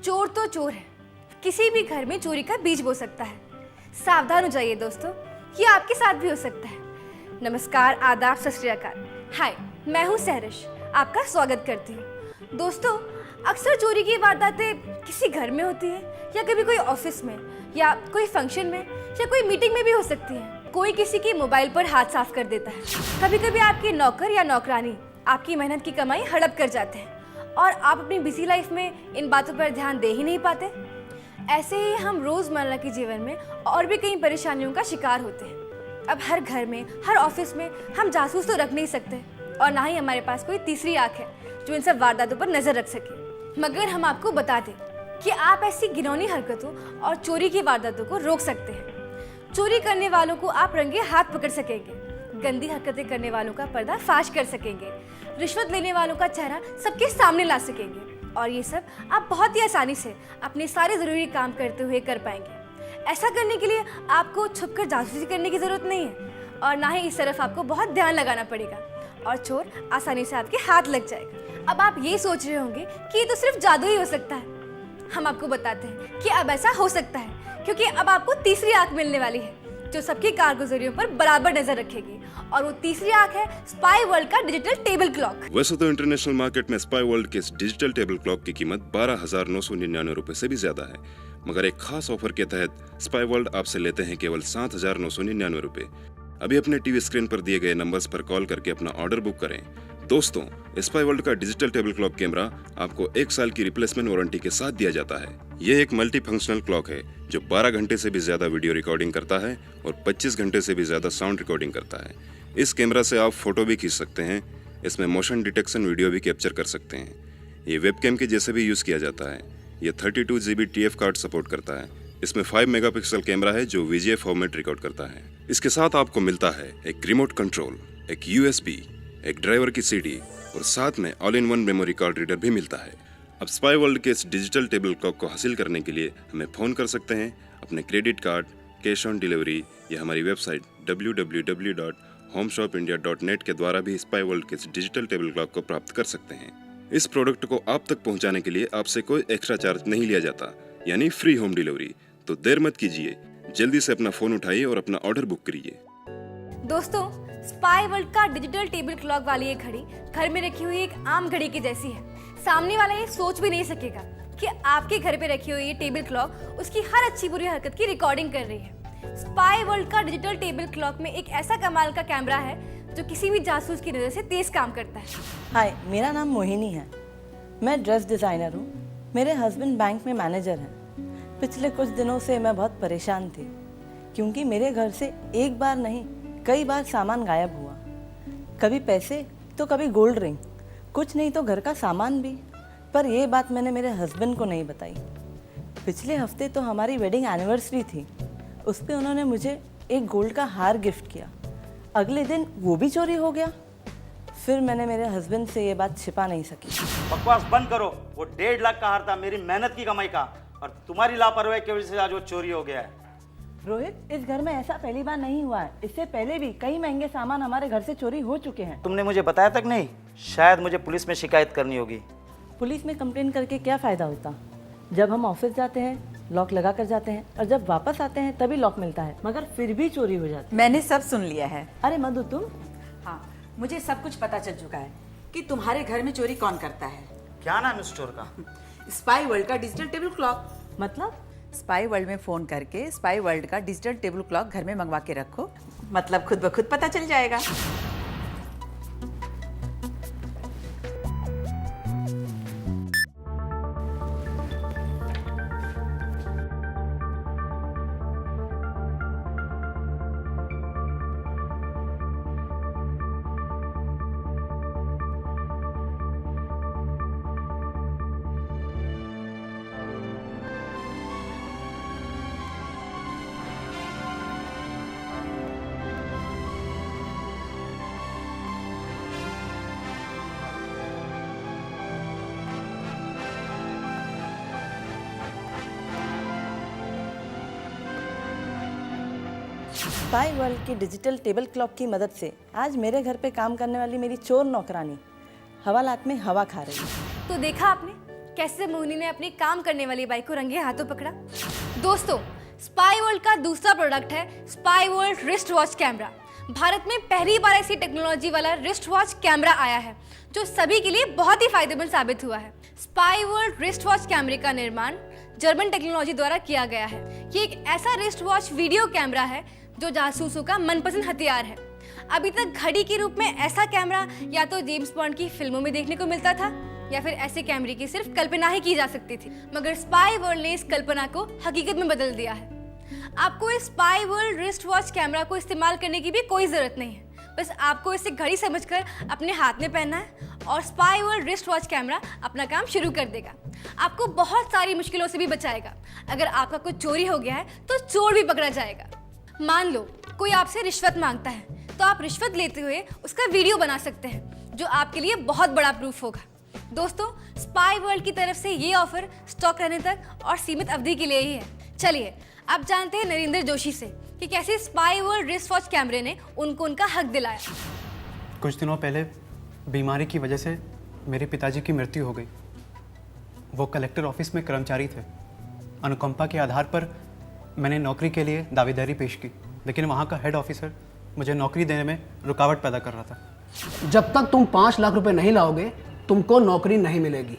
चोर तो चोर है, किसी भी घर में चोरी का बीज बो सकता है। सावधान हो जाइए दोस्तों, ये आपके साथ भी हो सकता है। नमस्कार, आदाब, सत श्री अकाल। हाय, मैं हूँ सहरिश, आपका स्वागत करती हूँ। दोस्तों, अक्सर चोरी की वारदातें किसी घर में होती है, या कभी कोई ऑफिस में, या कोई फंक्शन में, या कोई मीटिंग में भी हो सकती है। कोई किसी की मोबाइल पर हाथ साफ कर देता है। कभी कभी आपके नौकर या नौकरानी आपकी मेहनत की कमाई हड़प कर जाते हैं और आप अपनी बिजी लाइफ में इन बातों पर ध्यान दे ही नहीं पाते। ऐसे ही हम रोज़मर्रा के जीवन में और भी कई परेशानियों का शिकार होते हैं। अब हर घर में, हर ऑफिस में हम जासूस तो रख नहीं सकते, और ना ही हमारे पास कोई तीसरी आंख है जो इन सब वारदातों पर नजर रख सके। मगर हम आपको बता दें कि आप ऐसी घिनौनी हरकतों और चोरी की वारदातों को रोक सकते हैं। चोरी करने वालों को आप रंगे हाथ पकड़ सकेंगे, गंदी हरकतें करने वालों का पर्दा फाश कर सकेंगे, रिश्वत लेने वालों का चेहरा सबके सामने ला सकेंगे, और ये सब आप बहुत ही आसानी से अपने सारे ज़रूरी काम करते हुए कर पाएंगे। ऐसा करने के लिए आपको छुपकर जासूसी करने की ज़रूरत नहीं है, और ना ही इस तरफ आपको बहुत ध्यान लगाना पड़ेगा, और चोर आसानी से आपके हाथ लग जाएगा। अब आप ये सोच रहे होंगे कि ये तो सिर्फ जादू ही हो सकता है। हम आपको बताते हैं कि अब ऐसा हो सकता है, क्योंकि अब आपको तीसरी आंख मिलने वाली है जो सबकी कारगुजारियों पर बराबर नजर रखेगी, और वो तीसरी आंख है स्पाई वर्ल्ड का डिजिटल टेबल क्लॉक। वैसे तो इंटरनेशनल मार्केट में स्पाई वर्ल्ड के इस डिजिटल टेबल क्लॉक की कीमत 12,999 रुपए से भी ज्यादा है, मगर एक खास ऑफर के तहत स्पाई वर्ल्ड आपसे लेते हैं केवल 7,999 रुपए। अभी अपने टीवी स्क्रीन पर दिए गए नंबर्स पर कॉल करके अपना ऑर्डर बुक करें। दोस्तों, स्पाई वर्ल्ड का डिजिटल टेबल क्लॉक कैमरा आपको 1 साल की रिप्लेसमेंट वारंटी के साथ दिया जाता है। ये एक मल्टी फंक्शनल क्लॉक है जो 12 घंटे से भी ज्यादा वीडियो रिकॉर्डिंग करता है और 25 घंटे से भी ज्यादा साउंड रिकॉर्डिंग करता है। इस कैमरा से आप फोटो भी खींच सकते हैं। इसमें मोशन डिटेक्शन वीडियो भी कैप्चर कर सकते हैं। ये वेबकैम के जैसे भी यूज किया जाता है। ये 32 GB TF कार्ड सपोर्ट करता है। इसमें 5 मेगापिक्सल कैमरा है जो VGA फॉर्मेट रिकॉर्ड करता है। इसके साथ आपको मिलता है एक रिमोट कंट्रोल, एक USB, एक ड्राइवर की CD और साथ में all in one memory card reader भी मिलता है। अब स्पाई वर्ल्ड के इस डिजिटल टेबल क्लॉक को हासिल करने के लिए हमें फ़ोन कर सकते हैं। अपने credit card, cash on delivery या हमारी वेबसाइट www.homeshopindia.net के द्वारा भी स्पाई वर्ल्ड के इस डिजिटल टेबल क्लॉक को प्राप्त कर सकते हैं। इस प्रोडक्ट को आप तक पहुंचाने के लिए आपसे कोई एक्स्ट्रा चार्ज नहीं लिया जाता, यानी फ्री होम डिलीवरी। तो देर मत कीजिए, जल्दी से अपना फ़ोन उठाइए और अपना ऑर्डर बुक करिए। दोस्तों, स्पाई वर्ल्ड का डिजिटल टेबल क्लॉक वाली ये घड़ी घर में रखी हुई एक आम घड़ी की जैसी है। सामने वाला ये सोच भी नहीं सकेगा कि आपके घर पे रखी हुई ये टेबल क्लॉक उसकी हर अच्छी बुरी हरकत की रिकॉर्डिंग कर रही है। स्पाई वर्ल्ड का डिजिटल टेबल क्लॉक में एक ऐसा कमाल का कैमरा है जो किसी भी जासूस की नज़र से तेज काम करता है। हाय, मेरा नाम मोहिनी है। मैं ड्रेस डिज़ाइनर हूँ। मेरे हस्बैंड बैंक में मैनेजर हैं। पिछले कुछ दिनों से मैं बहुत परेशान थी, क्योंकि मेरे घर से एक बार नहीं कई बार सामान गायब हुआ। कभी पैसे तो कभी गोल्ड रिंग, कुछ नहीं तो घर का सामान भी। पर यह बात मैंने मेरे हस्बैंड को नहीं बताई। पिछले हफ्ते तो हमारी वेडिंग एनिवर्सरी थी, उस पर उन्होंने मुझे एक गोल्ड का हार गिफ्ट किया। अगले दिन वो भी चोरी हो गया। फिर मैंने मेरे हस्बैंड से ये बात छिपा नहीं सकी। बकवास बंद करो। वो 1.5 लाख का हार था, मेरी मेहनत की कमाई का, और तुम्हारी लापरवाही की वजह से आज वो चोरी हो गया है। रोहित, इस घर में ऐसा पहली बार नहीं हुआ है। इससे पहले भी कई महंगे सामान हमारे घर से चोरी हो चुके हैं। तुमने मुझे बताया तक नहीं। शायद मुझे पुलिस में शिकायत करनी होगी। पुलिस में कंप्लेन करके क्या फ़ायदा होता? जब हम ऑफिस जाते हैं लॉक लगा कर जाते हैं, और जब वापस आते हैं तभी लॉक मिलता है, मगर फिर भी चोरी हो जाती है। मैंने सब सुन लिया है। अरे मधु, तुम? हाँ, मुझे सब कुछ पता चल चुका है कि तुम्हारे घर में चोरी कौन करता है। क्या नाम है स्टोर का? स्पाई वर्ल्ड का डिजिटल टेबल क्लॉक। मतलब? स्पाई वर्ल्ड में फोन करके स्पाई वर्ल्ड का डिजिटल टेबल क्लॉक घर में मंगवा के रखो, मतलब खुद ब खुद पता चल जाएगा। स्पाई वर्ल्ड की डिजिटल टेबल क्लॉक की मदद से आज मेरे घर पे काम करने वाली मेरी चोर नौकरानी हवालात में हवा खा रही है। तो देखा आपने कैसे मोहिनी ने अपनी काम करने वाली बाइक को रंगे हाथों पकड़ा। दोस्तों, स्पाई वर्ल्ड का दूसरा प्रोडक्ट है spy world wrist watch camera. Bharat में पहली बार ऐसी टेक्नोलॉजी वाला रिस्ट वॉच कैमरा आया है जो सभी के लिए बहुत ही फायदेमंद साबित हुआ है। स्पाई वर्ल्ड रिस्ट वॉच कैमरे का निर्माण जर्मन टेक्नोलॉजी द्वारा किया गया है। ये एक ऐसा रिस्ट वॉच वीडियो कैमरा है जो जासूसों का मनपसंद हथियार है। अभी तक घड़ी के रूप में ऐसा कैमरा या तो जेम्स बॉन्ड की फिल्मों में देखने को मिलता था या फिर ऐसे कैमरे की सिर्फ कल्पना ही की जा सकती थी, मगर स्पाई वर्ल्ड ने इस कल्पना को हकीकत में बदल दिया है। आपको इस spy world wrist watch camera को इस्तेमाल करने की भी कोई ज़रूरत नहीं है, बस आपको इसे घड़ी समझकर अपने हाथ में पहनना है और spy world wrist watch camera अपना काम शुरू कर देगा। आपको बहुत सारी मुश्किलों से भी बचाएगा। अगर आपका कुछ चोरी हो गया है तो चोर भी पकड़ा जाएगा। मान लो कोई आपसे रिश्वत मांगता है तो आप रिश्वत लेते हुए उसका वीडियो बना सकते हैं जो आपके लिए बहुत बड़ा प्रूफ होगा। दोस्तों, स्पाई वर्ल्ड की तरफ से ये ऑफर स्टॉक रहने तक और सीमित अवधि के लिए ही है। चलिए अब जानते हैं नरेंद्र जोशी से कि कैसे स्पाई वर्ल्ड रिस्ट वॉच कैमरे ने उनको उनका हक दिलाया। कुछ दिनों पहले बीमारी की वजह से मेरे पिताजी की मृत्यु हो गई। वो कलेक्टर ऑफिस में कर्मचारी थे। अनुकंपा के आधार पर मैंने नौकरी के लिए दावेदारी पेश की, लेकिन वहाँ का हेड ऑफिसर मुझे नौकरी देने में रुकावट पैदा कर रहा था। जब तक तुम 5 लाख रुपए नहीं लाओगे तुमको नौकरी नहीं मिलेगी।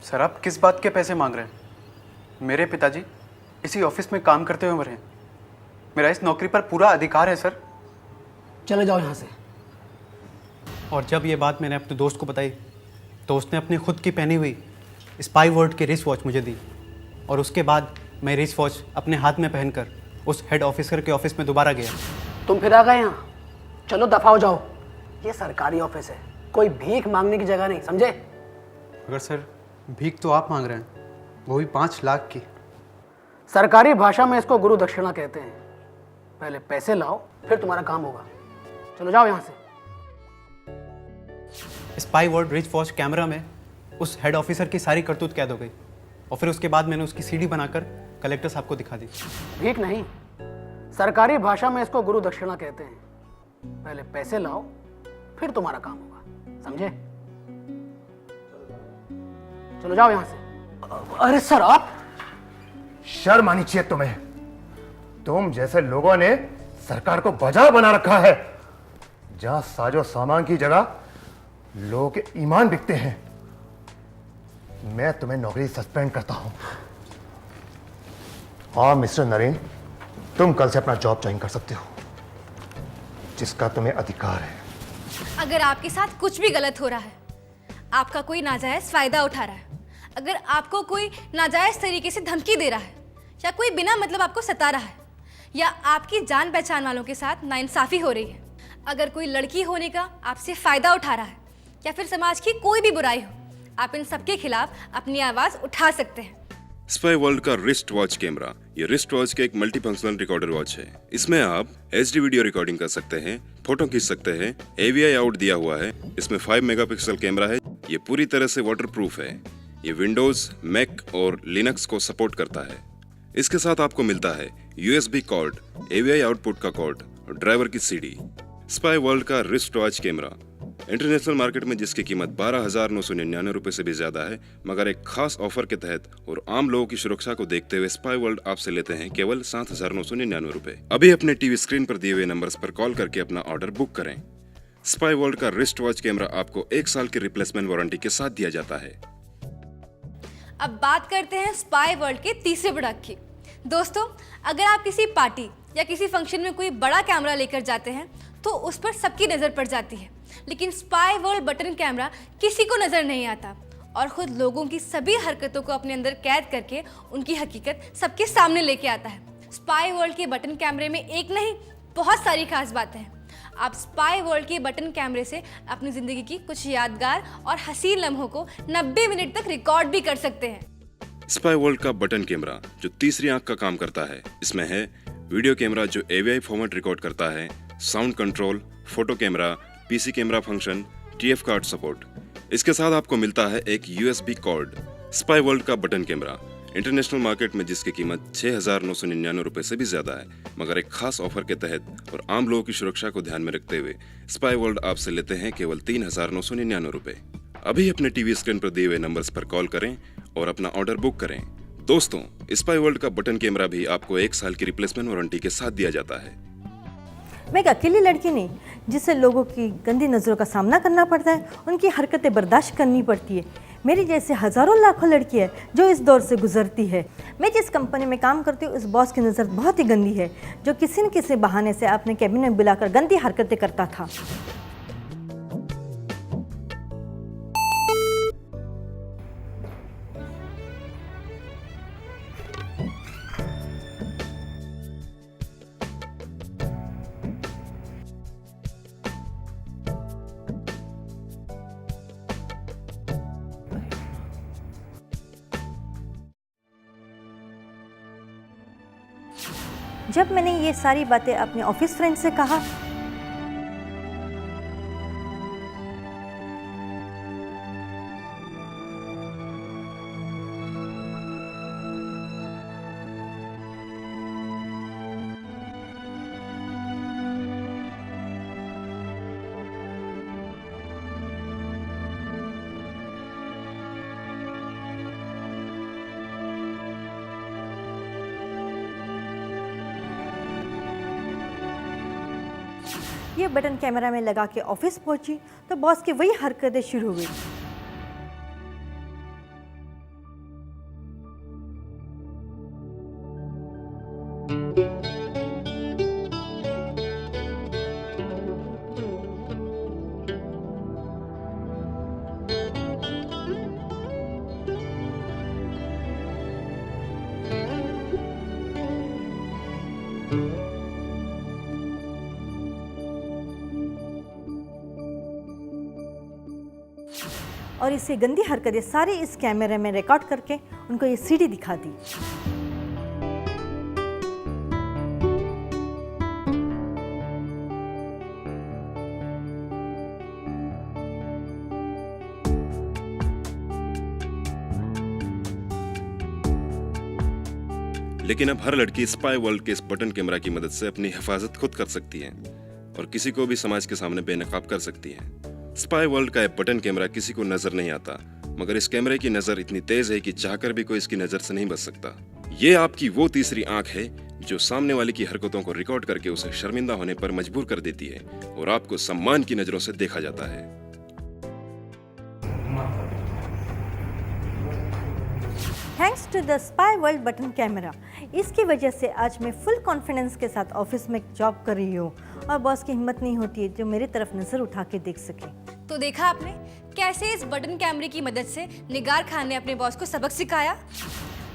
सर, आप किस बात के पैसे मांग रहे हैं? मेरे पिताजी इसी ऑफिस में काम करते हुए मरे हैं। मेरा इस नौकरी पर पूरा अधिकार है सर। चले जाओ यहाँ से। और जब ये बात मैंने अपने दोस्त को बताई तो उसने अपनी खुद की पहनी हुई स्पाई वर्ल्ड की रिस्ट वॉच मुझे दी और उसके बाद मैं रिस्ट वॉच अपने हाथ में पहनकर उस हेड ऑफिसर के ऑफिस में दोबारा गया। तुम फिर आ गए यहाँ। चलो दफा हो जाओ। ये सरकारी ऑफिस है, कोई भीख मांगने की जगह नहीं, समझे? अगर सर भीख तो आप मांग रहे हैं, वो भी 5 लाख की। सरकारी भाषा में इसको गुरु दक्षिणा कहते हैं। पहले पैसे लाओ फिर तुम्हारा काम होगा। चलो जाओ यहाँ से। Spy world wrist watch camera में उस हेड ऑफिसर की सारी करतूत कैद हो गई और फिर उसके बाद मैंने उसकी सीडी बनाकर कलेक्टर साहब को दिखा दी। भीख नहीं, सरकारी भाषा में इसको गुरु दक्षिणा कहते हैं। पहले पैसे लाओ फिर तुम्हारा काम होगा, समझे? चलो जाओ यहाँ से। अरे सर, आप शर्म आनी चाहिए तुम्हें। तुम जैसे लोगों ने सरकार को बाजार बना रखा है जहां साजो सामान की जगह लोगों के ईमान बिकते हैं। मैं तुम्हें नौकरी सस्पेंड करता हूं। हाँ मिस्टर नरेन, तुम कल से अपना जॉब ज्वाइन कर सकते हो जिसका तुम्हें अधिकार है। अगर आपके साथ कुछ भी गलत हो रहा है, आपका कोई नाजायज फायदा उठा रहा है, अगर आपको कोई नाजायज तरीके से धमकी दे रहा है या कोई बिना मतलब आपको सता रहा है या आपकी जान पहचान वालों के साथ नाइंसाफी हो रही है, अगर कोई लड़की होने का आपसे फायदा उठा रहा है या फिर समाज की कोई भी बुराई हो, आप इन सबके खिलाफ अपनी आवाज उठा सकते हैं। स्पाई वर्ल्ड का रिस्ट वॉच कैमरा, ये रिस्ट वॉच का एक मल्टीफंक्शनल रिकॉर्डर वॉच है। इसमें आप HD वीडियो रिकॉर्डिंग कर सकते हैं, फोटो खींच सकते हैं, AVI आउट दिया हुआ है। इसमें 5 मेगापिक्सल कैमरा है। ये पूरी तरह से वाटरप्रूफ है। ये विंडोज, मैक और लिनक्स को सपोर्ट करता है। इसके साथ आपको मिलता है USB कॉर्ड, AVI आउटपुट का कॉर्ड और ड्राइवर की CD। स्पाई वर्ल्ड का wrist watch camera international market में जिसकी कीमत 12,999 रुपए से भी ज्यादा है, मगर एक खास ऑफर के तहत और आम लोगों की सुरक्षा को देखते हुए स्पाई वर्ल्ड आपसे लेते हैं केवल 7,999 रुपए। अभी अपने टीवी स्क्रीन पर दिए हुए नंबर्स पर कॉल करके अपना ऑर्डर बुक करें। स्पाई वर्ल्ड का रिस्ट वॉच कैमरा आपको 1 साल की रिप्लेसमेंट वारंटी के साथ दिया जाता है। अब बात करते हैं स्पाई वर्ल्ड के तीसरे प्रोडक्ट की। दोस्तों, अगर आप किसी पार्टी या किसी फंक्शन में कोई बड़ा कैमरा लेकर जाते हैं तो उस पर सबकी नज़र पड़ जाती है, लेकिन स्पाई वर्ल्ड बटन कैमरा किसी को नज़र नहीं आता और खुद लोगों की सभी हरकतों को अपने अंदर कैद करके उनकी हकीकत सबके सामने लेके आता है। स्पाई वर्ल्ड के बटन कैमरे में एक नहीं, बहुत सारी खास बातें हैं। आप स्पाई वर्ल्ड के बटन कैमरे से अपनी ज़िंदगी की कुछ यादगार और हसीन लम्हों को 90 मिनट तक रिकॉर्ड भी कर सकते हैं। स्पाई वर्ल्ड का बटन कैमरा जो तीसरी आंख का काम करता है, इसमें है वीडियो कैमरा जो AVI फॉर्मेट रिकॉर्ड करता है, sound control, photo camera, PC camera function, TF card support. इसके साथ आपको मिलता है एक USB कॉर्ड। स्पाई वर्ल्ड का बटन कैमरा इंटरनेशनल मार्केट में जिसकी कीमत 6,999 रुपए से भी ज्यादा है, मगर एक खास ऑफर के तहत और आम लोगों की सुरक्षा को ध्यान में रखते हुए स्पाई वर्ल्ड आपसे लेते हैं केवल 3,999 रुपए। अभी अपने टीवी स्क्रीन पर दिए हुए नंबर्स पर कॉल करें और अपना ऑर्डर बुक करें। दोस्तों, स्पाई वर्ल्ड का बटन कैमरा भी आपको 1 साल की रिप्लेसमेंट वारंटी के साथ दिया जाता है। मैं एक अकेली लड़की नहीं जिसे लोगों की गंदी नज़रों का सामना करना पड़ता है, उनकी हरकतें बर्दाश्त करनी पड़ती है। मेरी जैसे हज़ारों लाखों लड़की है जो इस दौर से गुजरती है। मैं जिस कंपनी में काम करती हूँ उस बॉस की नज़र बहुत ही गंदी है, जो किसी न किसी बहाने से अपने कैबिन में बुलाकर गंदी हरकतें करता था। जब मैंने ये सारी बातें अपने ऑफिस फ्रेंड से कहा, ये बटन कैमरा में लगा के ऑफिस पहुंची तो बॉस की वही हरकतें शुरू हुई। और इसे गंदी हरकतें सारी इस कैमरे में रिकॉर्ड करके उनको ये सीडी दिखा दी। लेकिन अब हर लड़की स्पाई वर्ल्ड के इस बटन कैमरा की मदद से अपनी हिफाजत खुद कर सकती है और किसी को भी समाज के सामने बेनकाब कर सकती है। स्पाई वर्ल्ड का एक बटन कैमरा किसी को नजर नहीं आता, मगर इस कैमरे की नजर इतनी तेज है कि चाहकर भी कोई इसकी नजर से नहीं बच सकता। ये आपकी वो तीसरी आंख है जो सामने वाले की हरकतों को रिकॉर्ड करके उसे शर्मिंदा होने पर मजबूर कर देती है और आपको सम्मान की नजरों से देखा जाता है। Thanks to the spy world button camera, इसकी वजह से आज मैं फुल कॉन्फिडेंस के साथ ऑफिस में जॉब कर रही हूँ और बॉस की हिम्मत नहीं होती है जो मेरी तरफ नजर उठा के देख सके। तो देखा आपने कैसे इस बटन कैमरे की मदद से निगार खान ने अपने बॉस को सबक सिखाया।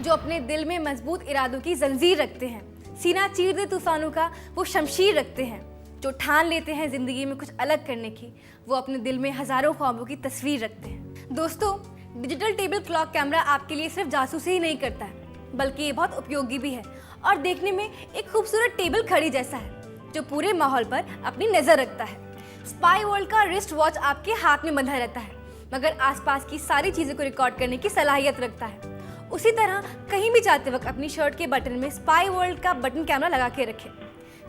जो अपने दिल में मजबूत इरादों की जंजीर रखते हैं, सीना चीर दे तूफानों का वो शमशीर रखते हैं, जो ठान लेते हैं जिंदगी में कुछ अलग करने की, वो अपने दिल में हजारों ख्वाबों की तस्वीर रखते हैं। दोस्तों, डिजिटल टेबल क्लॉक कैमरा आपके लिए सिर्फ जासूसी ही नहीं करता है, बल्कि ये बहुत उपयोगी भी है और देखने में एक खूबसूरत टेबल घड़ी जैसा है जो पूरे माहौल पर अपनी नजर रखता है। स्पाई वर्ल्ड का रिस्ट वॉच आपके हाथ में बंधा रहता है, मगर आसपास की सारी चीज़ों को रिकॉर्ड करने की सलाहियत रखता है। उसी तरह कहीं भी जाते वक्त अपनी शर्ट के बटन में स्पाई वर्ल्ड का बटन कैमरा लगा के रखें।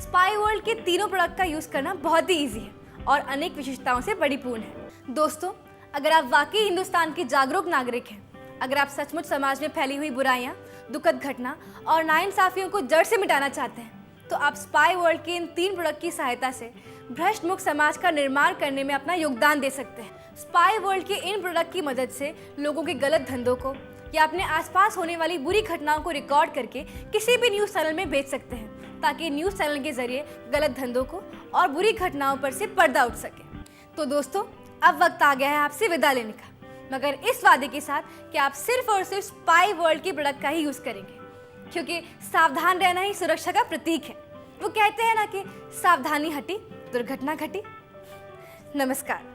स्पाई वर्ल्ड के तीनों प्रोडक्ट का यूज़ करना बहुत ही ईजी है और अनेक विशेषताओं से परिपूर्ण है। दोस्तों, अगर आप वाकई हिंदुस्तान के जागरूक नागरिक हैं, अगर आप सचमुच समाज में फैली हुई बुराइयां, दुखद घटना और नाइंसाफियों को जड़ से मिटाना चाहते हैं, तो आप स्पाई वर्ल्ड के इन 3 प्रोडक्ट की सहायता से भ्रष्ट मुक्त समाज का निर्माण करने में अपना योगदान दे सकते हैं। स्पाई वर्ल्ड के इन प्रोडक्ट की मदद से लोगों के गलत धंधों को या अपने आसपास होने वाली बुरी घटनाओं को रिकॉर्ड करके किसी भी न्यूज़ चैनल में भेज सकते हैं, ताकि न्यूज़ चैनल के जरिए गलत धंधों को और बुरी घटनाओं पर से पर्दा उठ सके। तो दोस्तों, अब वक्त आ गया है आपसे विदा लेने का, मगर इस वादे के साथ कि आप सिर्फ और सिर्फ स्पाई वर्ल्ड के प्रोडक्ट का ही यूज़ करेंगे, क्योंकि सावधान रहना ही सुरक्षा का प्रतीक है। वो कहते हैं ना कि सावधानी हटी दुर्घटना घटी। नमस्कार।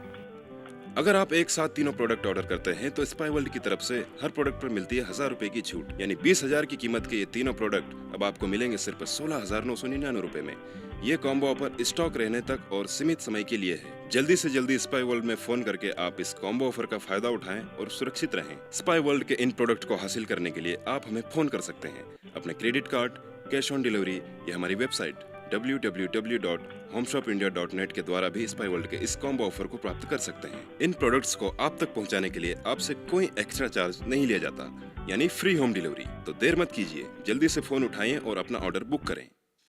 अगर आप एक साथ तीनों प्रोडक्ट ऑर्डर करते हैं तो स्पाई वर्ल्ड की तरफ से हर प्रोडक्ट पर मिलती है 1000 रुपए की छूट, यानी 20,000 की कीमत के ये तीनों प्रोडक्ट अब आपको मिलेंगे सिर्फ 16,999 रुपए में। ये कॉम्बो ऑफर स्टॉक रहने तक और सीमित समय के लिए है। जल्दी से जल्दी स्पाई वर्ल्ड में फोन करके आप इस कॉम्बो ऑफर का फायदा उठाएं और सुरक्षित रहें। स्पाई वर्ल्ड के इन प्रोडक्ट को हासिल करने के लिए आप हमें फोन कर सकते हैं, अपने credit card, cash on delivery या हमारी वेबसाइट www.homeshopindia.net के द्वारा भी स्पाई वर्ल्ड के इस कॉम्बो ऑफर को प्राप्त कर सकते हैं। इन प्रोडक्ट्स को आप तक पहुंचाने के लिए आपसे कोई एक्स्ट्रा चार्ज नहीं लिया जाता, यानी फ्री होम डिलीवरी। तो देर मत कीजिए, जल्दी से फोन उठाएं और अपना ऑर्डर बुक करें।